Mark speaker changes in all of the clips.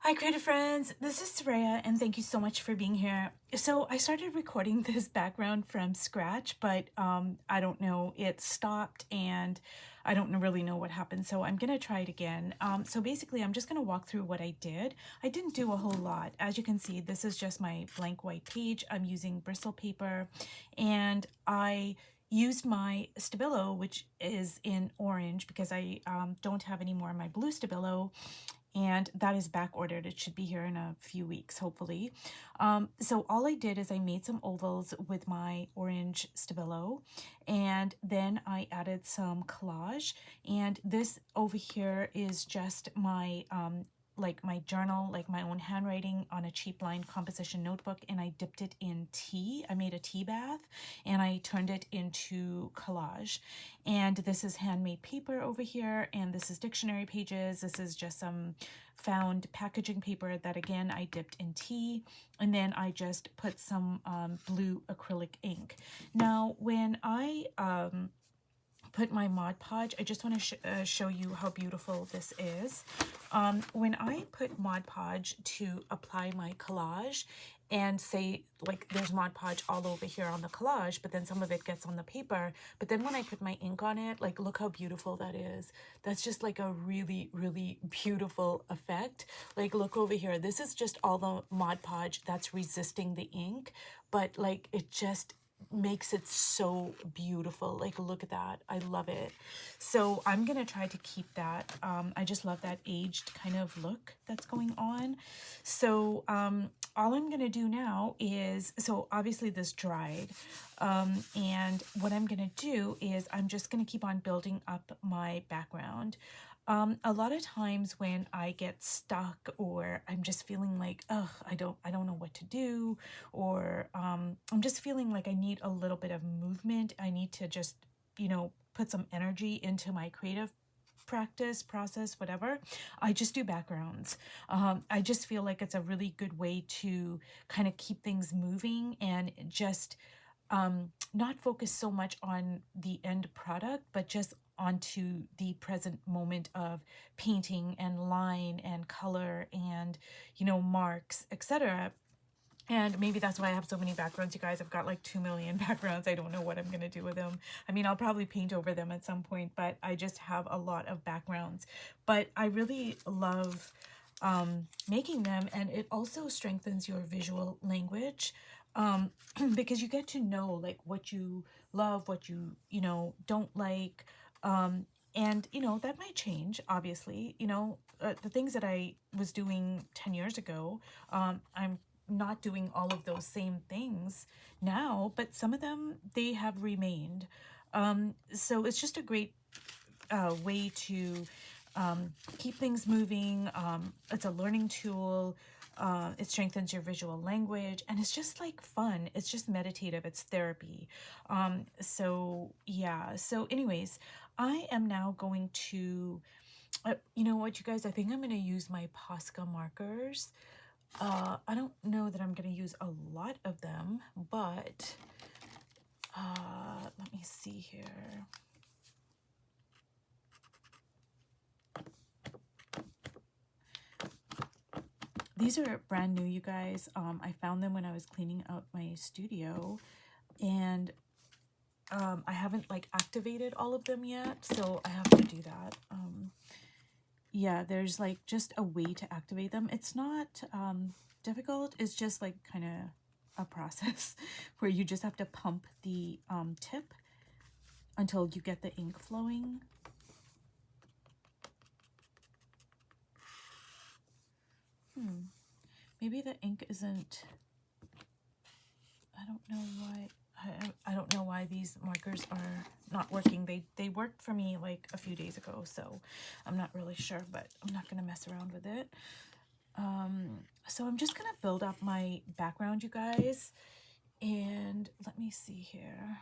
Speaker 1: Hi, creative friends. This is Soraya, and thank you so much for being here. So I started recording this background from scratch, but I don't know, it stopped and I don't really know what happened. So I'm gonna try it again. So basically, I'm just gonna walk through what I did. I didn't do a whole lot. As you can see, this is just my blank white page. I'm using bristle paper, and I used my Stabilo, which is in orange because I don't have any more of my blue Stabilo, and that is back ordered. It should be here in a few weeks, hopefully. So all I did is I made some ovals with my orange Stabilo, and then I added some collage. And this over here is just my like my journal, like my own handwriting on a cheap line composition notebook, and I dipped it in tea. I made a tea bath and I turned it into collage. And this is handmade paper over here, and this is dictionary pages. This is just some found packaging paper that again I dipped in tea, and then I just put some blue acrylic ink. Now when I put my Mod Podge, I just want to show you how beautiful this is. When I put Mod Podge to apply my collage, and say like there's Mod Podge all over here on the collage, but then some of it gets on the paper, but then when I put my ink on it, like look how beautiful that is. That's just like a really, really beautiful effect. Like look over here, this is just all the Mod Podge that's resisting the ink, but like it just makes it so beautiful. Like look at that, I love it. So I'm gonna try to keep that. I just love that aged kind of look that's going on. So all I'm gonna do now is, so obviously this dried, and what I'm gonna do is I'm just gonna keep on building up my background. A lot of times when I get stuck or I'm just feeling like, ugh, I don't know what to do, or I'm just feeling like I need a little bit of movement. I need to just, put some energy into my creative practice, process, whatever. I just do backgrounds. I just feel like it's a really good way to kind of keep things moving and just not focus so much on the end product, but just onto the present moment of painting and line and color and, marks, etc. And maybe that's why I have so many backgrounds, you guys. I've got like 2 million backgrounds. I don't know what I'm going to do with them. I mean, I'll probably paint over them at some point, but I just have a lot of backgrounds. But I really love making them, and it also strengthens your visual language, because you get to know like what you love, what you don't like, and that might change, obviously. The things that I was doing 10 years ago, I'm not doing all of those same things now, but some of them, they have remained. So it's just a great way to keep things moving. It's a learning tool. It strengthens your visual language, and it's just like fun. It's just meditative. It's therapy. So yeah. So anyways, I am now going to, you know what, you guys, I think I'm going to use my Posca markers. I don't know that I'm going to use a lot of them, but let me see here. These are brand new, you guys. I found them when I was cleaning out my studio, and I haven't like activated all of them yet, so I have to do that. Yeah, there's like just a way to activate them. It's not difficult. It's just like kind of a process where you just have to pump the tip until you get the ink flowing. Maybe the ink isn't, I don't know why. I don't know why these markers are not working. They worked for me like a few days ago, so I'm not really sure, but I'm not gonna mess around with it. So I'm just gonna build up my background, you guys, and let me see here.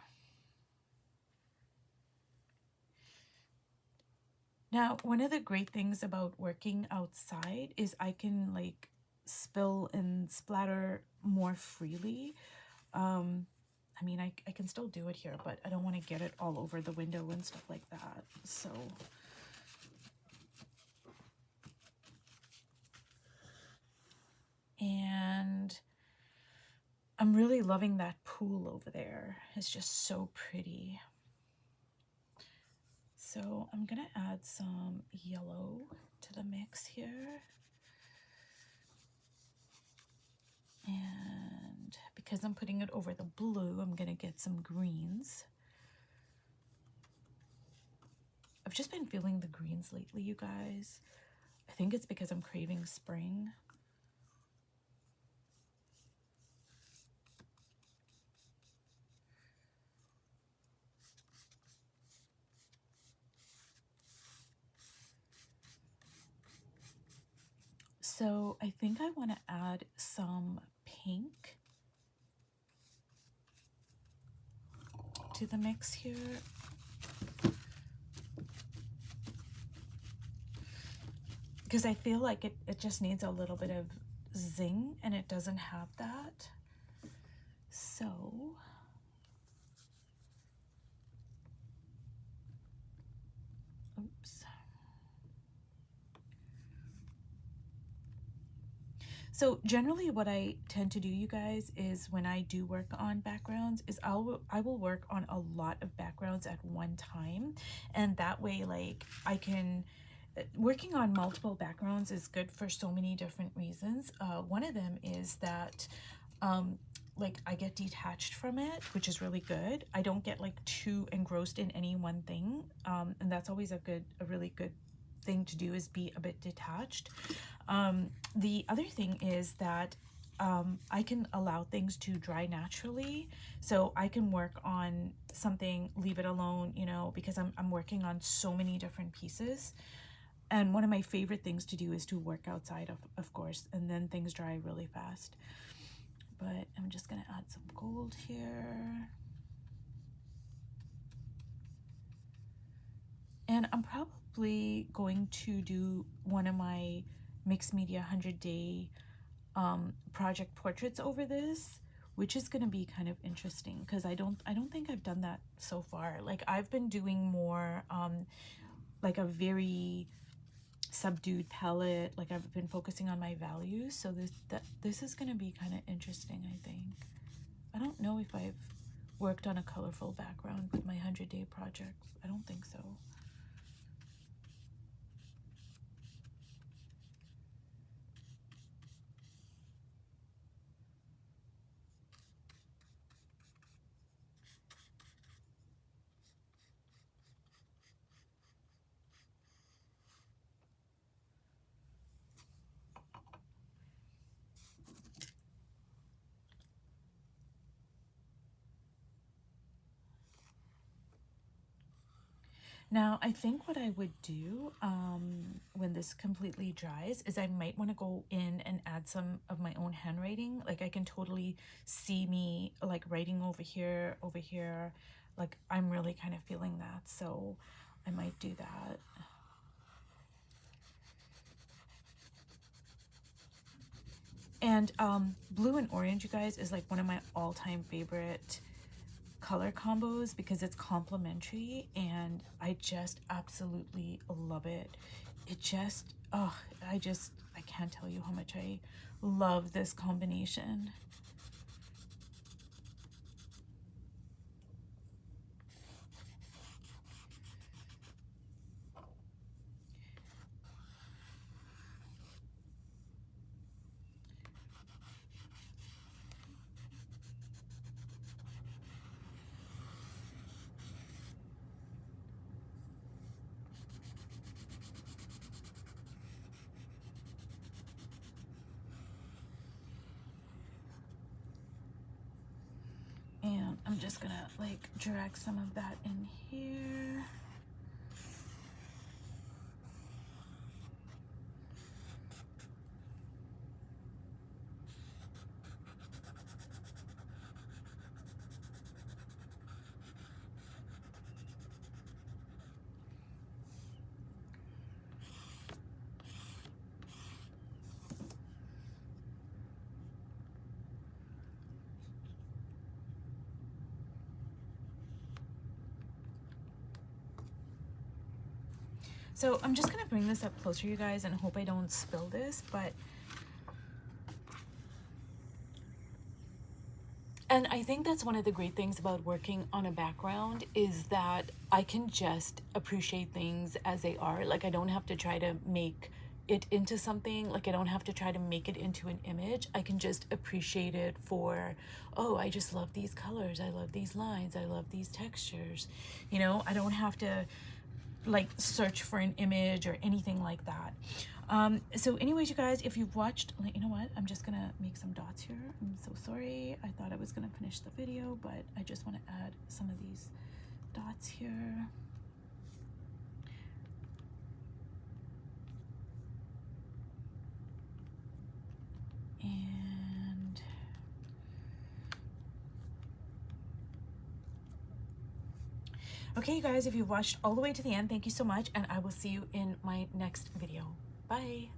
Speaker 1: Now, one of the great things about working outside is I can like spill and splatter more freely. I mean, I can still do it here, but I don't want to get it all over the window and stuff like that. So I'm really loving that pool over there. It's just so pretty. So I'm gonna add some yellow to the mix here. And because I'm putting it over the blue, I'm gonna get some greens. I've just been feeling the greens lately, you guys. I think it's because I'm craving spring. So I think I want to add some pink to the mix here. Because I feel like it just needs a little bit of zing, and it doesn't have that. So oops. So generally what I tend to do, you guys, is when I do work on backgrounds is I will work on a lot of backgrounds at one time, and that way like I can working on multiple backgrounds is good for so many different reasons. One of them is that like I get detached from it, which is really good. I don't get like too engrossed in any one thing, and that's always a really good thing to do, is be a bit detached. The other thing is that I can allow things to dry naturally, so I can work on something, leave it alone, you know, because I'm working on so many different pieces. And one of my favorite things to do is to work outside, of course, and then things dry really fast. But I'm just gonna add some gold here. And I'm probably going to do one of my mixed media 100-day project portraits over this, which is going to be kind of interesting because I don't think I've done that so far. Like I've been doing more like a very subdued palette, like I've been focusing on my values. So this is going to be kind of interesting, I think. I don't know if I've worked on a colorful background with my 100-day projects. I don't think so. Now, I think what I would do when this completely dries is I might want to go in and add some of my own handwriting. Like I can totally see me like writing over here, over here. Like I'm really kind of feeling that. So I might do that. And blue and orange, you guys, is like one of my all-time favorite color combos because it's complementary, and I just absolutely love it. It just, oh, I can't tell you how much I love this combination. And I'm just gonna like drag some of that in here. So I'm just gonna bring this up closer, you guys, and hope I don't spill this, but And I think that's one of the great things about working on a background is that I can just appreciate things as they are. Like, I don't have to try to make it into something. Like, I don't have to try to make it into an image. I can just appreciate it for, oh, I just love these colors. I love these lines. I love these textures. You know, I don't have to like search for an image or anything like that. So anyways, you guys, if you've watched, you know what, I'm just gonna make some dots here. I'm so sorry. I thought I was gonna finish the video, but I just want to add some of these dots here. And okay, you guys, if you've watched all the way to the end, thank you so much, and I will see you in my next video. Bye.